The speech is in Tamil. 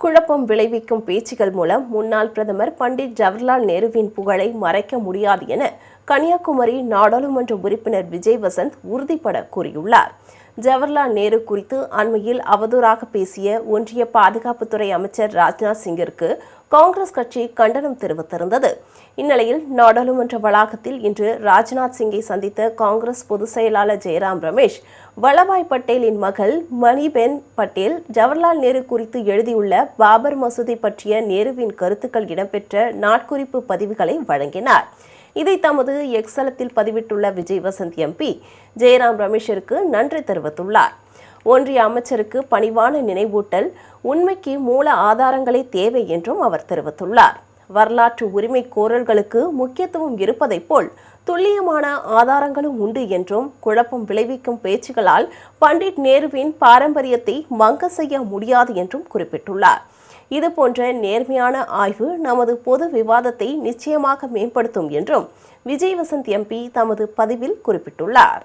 குழப்பம் விளைவிக்கும் பேச்சுகள் மூலம் முன்னாள் பிரதமர் பண்டிட் ஜவஹர்லால் நேருவின் புகழை மறைக்க முடியாது என கன்னியாகுமரி நாடாளுமன்ற உறுப்பினர் விஜய் வசந்த் உறுதிபட கூறியுள்ளார். ஜவஹர்லால் நேரு குறித்து அண்மையில் அவதூறாக பேசிய ஒன்றிய பாதுகாப்புத்துறை அமைச்சர் ராஜ்நாத் சிங்கிற்கு காங்கிரஸ் கட்சி கண்டனம் தெரிவித்திருந்தது. இந்நிலையில் நாடாளுமன்ற வளாகத்தில் இன்று ராஜ்நாத் சிங்கை சந்தித்த காங்கிரஸ் பொதுச் செயலாளர் ஜெயராம் ரமேஷ், வல்லபாய் பட்டேலின் மகள் மணிபென் பட்டேல் ஜவஹர்லால் நேரு குறித்து எழுதியுள்ள பாபர் மசூதி பற்றிய நேருவின் கருத்துக்கள் இடம்பெற்ற நாட்குறிப்பு பதிவுகளை வழங்கினார். இதை தமது எக்ஸலத்தில் பதிவிட்டுள்ள விஜய் வசந்த் எம்பி ஜெயராம் ரமேஷிற்கு நன்றி தெரிவித்துள்ளார். ஒன்றிய அமைச்சருக்கு பணிவான நினைவூட்டல், உண்மைக்கு மூல ஆதாரங்களே தேவை என்றும் அவர் தெரிவித்துள்ளார். வரலாற்று உரிமை கோரல்களுக்கு முக்கியத்துவம் இருப்பதைப் போல் துல்லியமான ஆதாரங்களும் உண்டு என்றும் குழப்பம் விளைவிக்கும் பேச்சுகளால் பண்டிட் நேருவின் பாரம்பரியத்தை மங்க செய்ய முடியாது என்றும் குறிப்பிட்டுள்ளார். இதுபோன்ற நேர்மையான ஆய்வு நமது பொது விவாதத்தை நிச்சயமாக மேம்படுத்தும் என்றும் விஜய் வசந்த் எம்பி தமது பதிவில் குறிப்பிட்டுள்ளார்.